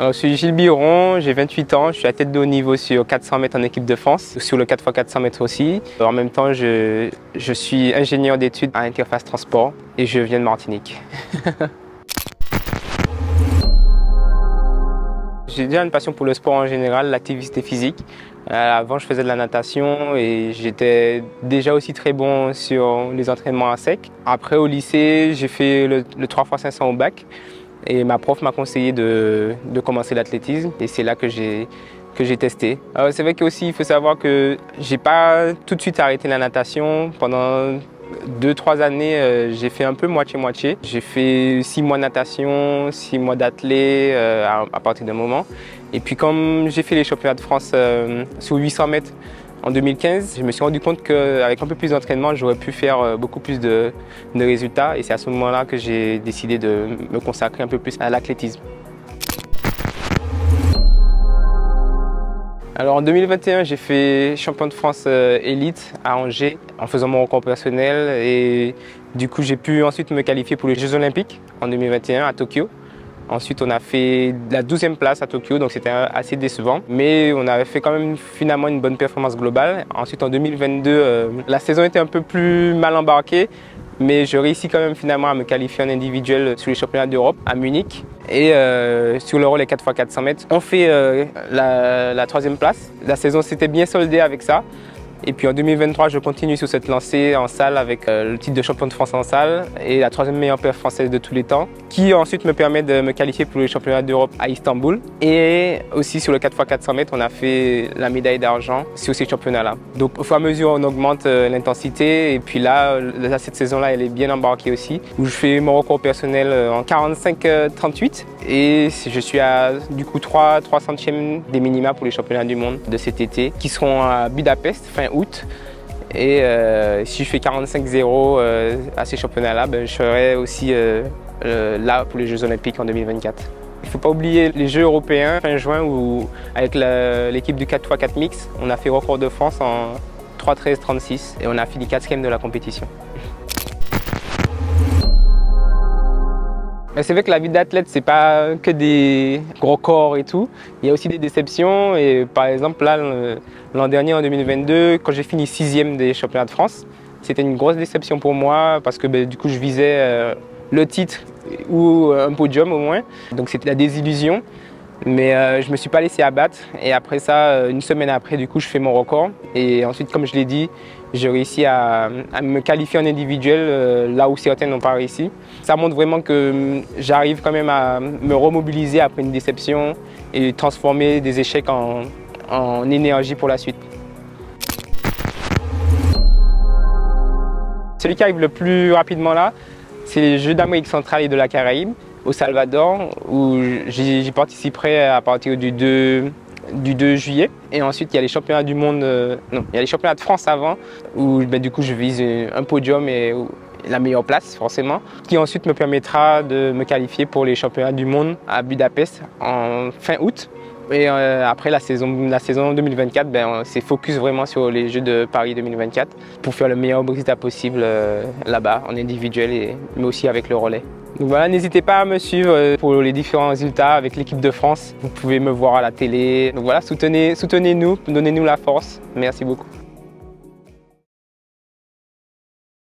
Alors, je suis Gilles Biron, j'ai 28 ans, je suis à tête de haut niveau sur 400 mètres en équipe de France, sur le 4x400 mètres aussi. En même temps, je suis ingénieur d'études à Interface Transport et je viens de Martinique. J'ai déjà une passion pour le sport en général, l'activité physique. Avant, je faisais de la natation et j'étais déjà aussi très bon sur les entraînements à sec. Après, au lycée, j'ai fait le 3x500 au bac et ma prof m'a conseillé de commencer l'athlétisme et c'est là que j'ai testé. C'est vrai qu'aussi, il faut savoir que j'ai pas tout de suite arrêté la natation. Pendant 2-3 années, j'ai fait un peu moitié-moitié. J'ai fait 6 mois de natation, 6 mois d'athlé à partir d'un moment. Et puis comme j'ai fait les championnats de France sur 800 mètres en 2015, je me suis rendu compte qu'avec un peu plus d'entraînement, j'aurais pu faire beaucoup plus de résultats. Et c'est à ce moment-là que j'ai décidé de me consacrer un peu plus à l'athlétisme. Alors en 2021, j'ai fait champion de France élite à Angers en faisant mon record personnel et du coup j'ai pu ensuite me qualifier pour les Jeux Olympiques en 2021 à Tokyo. Ensuite on a fait la 12e place à Tokyo, donc c'était assez décevant, mais on avait fait quand même finalement une bonne performance globale. Ensuite en 2022, la saison était un peu plus mal embarquée, mais je réussis quand même finalement à me qualifier en individuel sur les championnats d'Europe à Munich. Et sur le relais 4x400 mètres, on fait la 3e place. La saison s'était bien soldée avec ça. Et puis en 2023, je continue sur cette lancée en salle avec le titre de champion de France en salle et la 3e meilleure perf française de tous les temps, qui ensuite me permet de me qualifier pour les championnats d'Europe à Istanbul. Et aussi sur le 4x400 mètres, on a fait la médaille d'argent sur ces championnats-là. Donc au fur et à mesure, on augmente l'intensité. Et puis là, cette saison-là, elle est bien embarquée aussi, où je fais mon record personnel en 45-38. Et je suis à du coup 3 centièmes des minima pour les championnats du monde de cet été, qui seront à Budapest fin août. Et si je fais 45-0 à ces championnats-là, je serai aussi là pour les Jeux Olympiques en 2024. Il ne faut pas oublier les Jeux européens fin juin où avec l'équipe du 4x4 mix, on a fait record de France en 3:13:36 et on a fini 4e de la compétition. C'est vrai que la vie d'athlète, c'est pas que des gros corps et tout. Il y a aussi des déceptions. Et par exemple, là, l'an dernier, en 2022, quand j'ai fini 6e des championnats de France, c'était une grosse déception pour moi parce que du coup, je visais le titre ou un podium au moins. Donc c'était la désillusion. Mais je ne me suis pas laissé abattre. Et après ça, une semaine après, du coup, je fais mon record. Et ensuite, comme je l'ai dit, j'ai réussi à me qualifier en individuel là où certains n'ont pas réussi. Ça montre vraiment que j'arrive quand même à me remobiliser après une déception et transformer des échecs en énergie pour la suite. Celui qui arrive le plus rapidement là, c'est les Jeux d'Amérique centrale et de la Caraïbe au Salvador, où j'y participerai à partir du 2 juillet. Et ensuite, il y a les championnats du monde, il y a les championnats de France avant, où du coup, je vise un podium et la meilleure place, forcément, qui ensuite me permettra de me qualifier pour les championnats du monde à Budapest en fin août. Et après la saison 2024, c'est focus vraiment sur les Jeux de Paris 2024 pour faire le meilleur résultat possible là-bas, en individuel, mais aussi avec le relais. Donc voilà, n'hésitez pas à me suivre pour les différents résultats avec l'équipe de France. Vous pouvez me voir à la télé. Donc voilà, soutenez-nous, donnez-nous la force. Merci beaucoup.